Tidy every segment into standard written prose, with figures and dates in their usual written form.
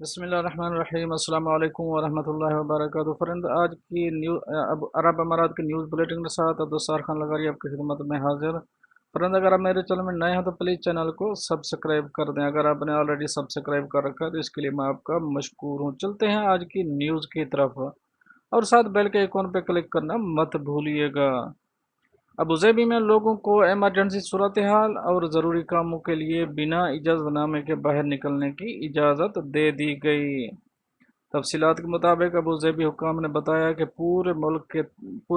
بسم اللہ الرحمن الرحیم۔ السلام علیکم ورحمۃ اللہ وبرکاتہ۔ فرند آج کی عرب امارات کے نیوز بلیٹن کے ساتھ عبدالستار خان لغاری آپ کی خدمت میں حاضر۔ فرند اگر آپ میرے چینل میں نئے ہیں تو پلیز چینل کو سبسکرائب کر دیں، اگر آپ نے آلریڈی سبسکرائب کر رکھا ہے تو اس کے لیے میں آپ کا مشکور ہوں۔ چلتے ہیں آج کی نیوز کی طرف، اور ساتھ بیل کے آئیکن پہ کلک کرنا مت بھولیے گا۔ ابوظہبی میں لوگوں کو ایمرجنسی صورتحال اور ضروری کاموں کے لیے بنا اجازت نامے کے باہر نکلنے کی اجازت دے دی گئی۔ تفصیلات کے مطابق ابوظہبی حکام نے بتایا کہ پورے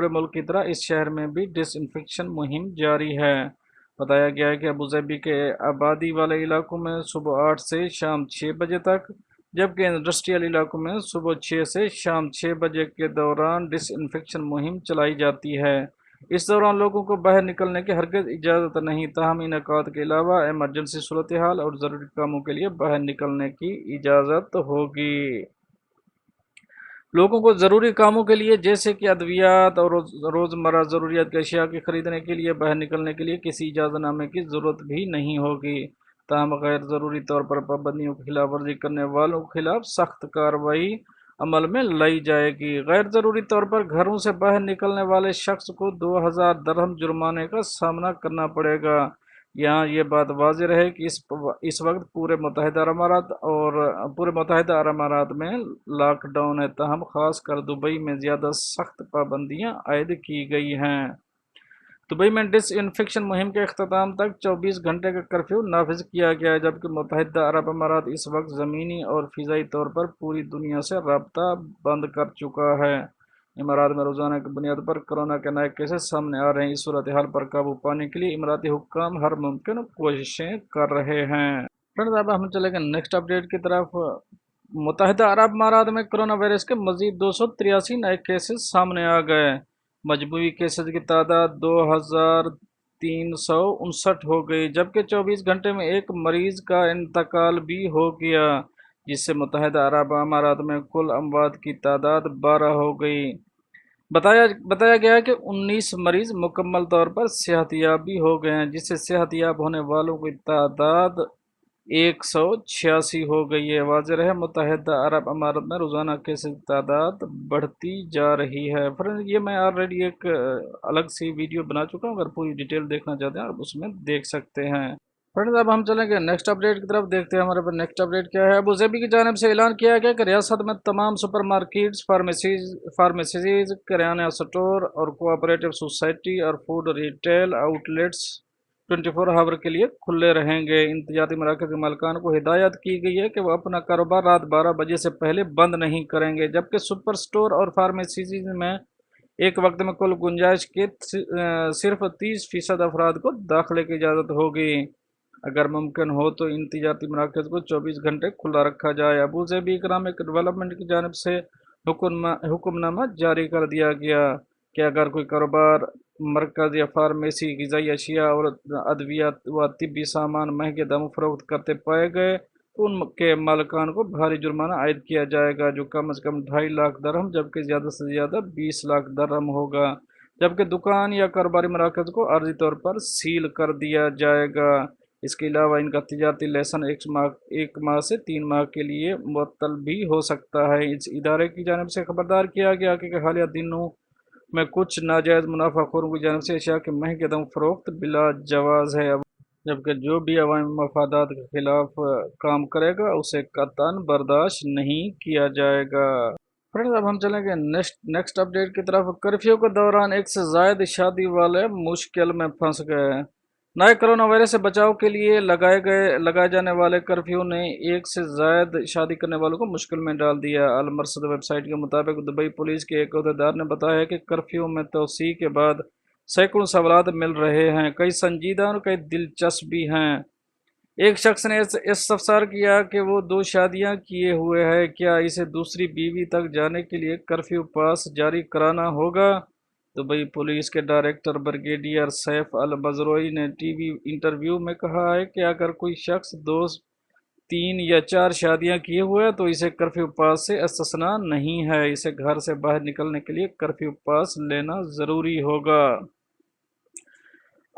ملک کی طرح اس شہر میں بھی ڈس انفیکشن مہم جاری ہے۔ بتایا گیا ہے کہ ابوظہبی کے آبادی والے علاقوں میں صبح 8 سے شام 6 بجے تک، جبکہ انڈسٹریل علاقوں میں صبح 6 سے شام 6 بجے کے دوران ڈس انفیکشن مہم چلائی جاتی ہے۔ اس دوران لوگوں کو باہر نکلنے کی ہرگز اجازت نہیں، تاہم انعقاد کے علاوہ ایمرجنسی صورتحال اور ضروری کاموں کے لیے باہر نکلنے کی اجازت ہوگی۔ لوگوں کو ضروری کاموں کے لیے جیسے کہ ادویات اور روزمرہ ضروریات کی اشیاء کے خریدنے کے لیے باہر نکلنے کے لیے کسی اجازت نامے کی ضرورت بھی نہیں ہوگی، تاہم غیر ضروری طور پر پابندیوں کی خلاف ورزی کرنے والوں کے خلاف سخت کارروائی عمل میں لائی جائے گی۔ غیر ضروری طور پر گھروں سے باہر نکلنے والے شخص کو 2000 درہم جرمانے کا سامنا کرنا پڑے گا۔ یہاں یہ بات واضح رہے کہ اس وقت پورے متحدہ عرب امارات میں لاک ڈاؤن ہے، تاہم خاص کر دبئی میں زیادہ سخت پابندیاں عائد کی گئی ہیں۔ دبئی میں ڈس انفیکشن مہم کے اختتام تک 24 گھنٹے کا کرفیو نافذ کیا گیا ہے، جبکہ متحدہ عرب امارات اس وقت زمینی اور فضائی طور پر پوری دنیا سے رابطہ بند کر چکا ہے۔ امارات میں روزانہ کی بنیاد پر کورونا کے نئے کیسز سامنے آ رہے ہیں۔ اس صورتحال پر قابو پانے کے لیے اماراتی حکام ہر ممکن کوششیں کر رہے ہیں۔ فرینڈز اب ہم چلیں گے نیکسٹ اپڈیٹ کی طرف۔ متحدہ عرب امارات میں کرونا وائرس کے مزید 283 نئے کیسز سامنے آ گئے۔ مجموعی کیسز کی تعداد 2359 ہو گئی، جبکہ 24 گھنٹے میں ایک مریض کا انتقال بھی ہو گیا، جس سے متحدہ عرب امارات میں کل اموات کی تعداد 12 ہو گئی۔ بتایا گیا ہے کہ 19 مریض مکمل طور پر صحت یاب بھی ہو گئے ہیں، جس سے صحت یاب ہونے والوں کی تعداد 186 ہو گئی ہے۔ واضح رہے متحدہ عرب امارات میں روزانہ کیسز کی تعداد بڑھتی جا رہی ہے۔ فرینڈ یہ میں آلریڈی ایک الگ سی ویڈیو بنا چکا ہوں، اگر پوری ڈیٹیل دیکھنا چاہتے ہیں آپ اس میں دیکھ سکتے ہیں۔ فرینڈز اب ہم چلیں گے نیکسٹ اپڈیٹ کی طرف، دیکھتے ہیں ہمارے پاس نیکسٹ اپڈیٹ کیا ہے۔ ابوظہبی کی جانب سے اعلان کیا گیا کہ ریاست میں تمام سپر مارکیٹس، فارمیسیز، کریانہ سٹور اور کوآپریٹو سوسائٹی اور فوڈ ریٹیل آؤٹ لیٹس 24 آور کے لیے کھلے رہیں گے۔ ان تجارتی مراکز کے مالکان کو ہدایت کی گئی ہے کہ وہ اپنا کاروبار رات 12 بجے سے پہلے بند نہیں کریں گے، جبکہ سپر سٹور اور فارمیسیز میں ایک وقت میں کل گنجائش کے صرف 30% افراد کو داخلے کی اجازت ہوگی۔ اگر ممکن ہو تو ان تجارتی مراکز کو 24 گھنٹے کھلا رکھا جائے۔ ابوظہبی اکنامک ڈیولپمنٹ کی جانب سے حکم نامہ جاری کر دیا گیا کہ اگر کوئی کاروبار، مرکز یا فارمیسی غذائی اشیاء اور ادویات و طبی سامان مہنگے داموں فروخت کرتے پائے گئے تو ان کے مالکان کو بھاری جرمانہ عائد کیا جائے گا، جو کم از کم 2.5 لاکھ درہم جبکہ زیادہ سے زیادہ 20 لاکھ درہم ہوگا، جبکہ دکان یا کاروباری مراکز کو عارضی طور پر سیل کر دیا جائے گا۔ اس کے علاوہ ان کا تجارتی لائسنس 1 ماہ سے 3 ماہ کے لیے معطل بھی ہو سکتا ہے۔ اس ادارے کی جانب سے خبردار کیا گیا کہ حالیہ دنوں میں کچھ ناجائز منافع خوروں کی جانب سے اشیاء کے مہنگے دم فروخت بلا جواز ہے، جبکہ جو بھی عوامی مفادات کے خلاف کام کرے گا اسے قطعاً برداشت نہیں کیا جائے گا۔ فرینڈز اب ہم چلیں گے نیکسٹ اپڈیٹ کی طرف۔ کرفیو کے دوران ایک سے زائد شادی والے مشکل میں پھنس گئے۔ نئے کرونا وائرس سے بچاؤ کے لیے لگائے جانے والے کرفیو نے ایک سے زائد شادی کرنے والوں کو مشکل میں ڈال دیا۔ المرصد ویب سائٹ کے مطابق دبئی پولیس کے ایک عہدیدار نے بتایا کہ کرفیو میں توسیع کے بعد سینکڑوں سوالات مل رہے ہیں، کئی سنجیدہ اور کئی دلچسپ بھی ہیں۔ ایک شخص نے استفسار کیا کہ وہ 2 شادیاں کیے ہوئے ہے، کیا اسے دوسری بیوی تک جانے کے لیے کرفیو پاس جاری کرانا ہوگا؟ دبئی پولیس کے ڈائریکٹر بریگیڈیئر سیف البزروئی نے ٹی وی انٹرویو میں کہا ہے کہ اگر کوئی شخص 2، 3 یا 4 شادیاں کیے ہوئے ہے تو اسے کرفیو پاس سے استثناء نہیں ہے، اسے گھر سے باہر نکلنے کے لیے کرفیو پاس لینا ضروری ہوگا۔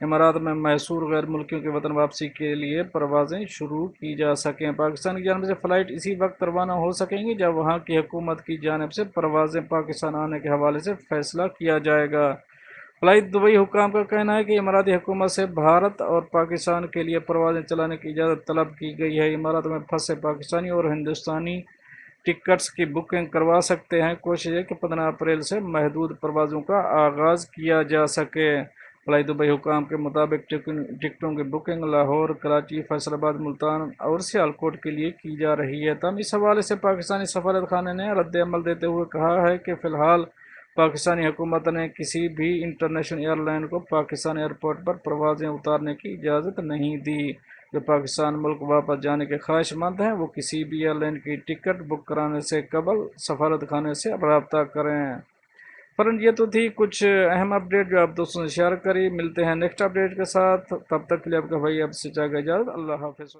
امارات میں محصور غیر ملکیوں کے وطن واپسی کے لیے پروازیں شروع کی جا سکیں۔ پاکستان کی جانب سے فلائٹ اسی وقت روانہ ہو سکیں گی جب وہاں کی حکومت کی جانب سے پروازیں پاکستان آنے کے حوالے سے فیصلہ کیا جائے گا۔ فلائی دبئی حکام کا کہنا ہے کہ اماراتی حکومت سے بھارت اور پاکستان کے لیے پروازیں چلانے کی اجازت طلب کی گئی ہے۔ امارات میں پھنسے پاکستانی اور ہندوستانی ٹکٹس کی بکنگ کروا سکتے ہیں۔ کوشش ہے کہ 15 اپریل سے محدود پروازوں کا آغاز کیا جا سکے۔ فلائی دبئی حکام کے مطابق ٹکٹوں کی بکنگ لاہور، کراچی، فیصل آباد، ملتان اور سیالکوٹ کے لیے کی جا رہی ہے۔ تاہم اس حوالے سے پاکستانی سفارت خانے نے رد عمل دیتے ہوئے کہا ہے کہ فی الحال پاکستانی حکومت نے کسی بھی انٹرنیشنل ایئر لائن کو پاکستان ایئرپورٹ پر پروازیں اتارنے کی اجازت نہیں دی۔ جو پاکستان ملک واپس جانے کے خواہش مند ہیں وہ کسی بھی ایئر لائن کی ٹکٹ بک کرانے سے قبل سفارت خانے سے رابطہ کریں۔ فرنڈ یہ تو تھی کچھ اہم اپڈیٹ جو آپ دوستوں سے شیئر کری۔ ملتے ہیں نیکسٹ اپڈیٹ کے ساتھ، تب تک کے لیے آپ کا بھائی آپ سے چاہے گا اجازت۔ اللہ حافظ۔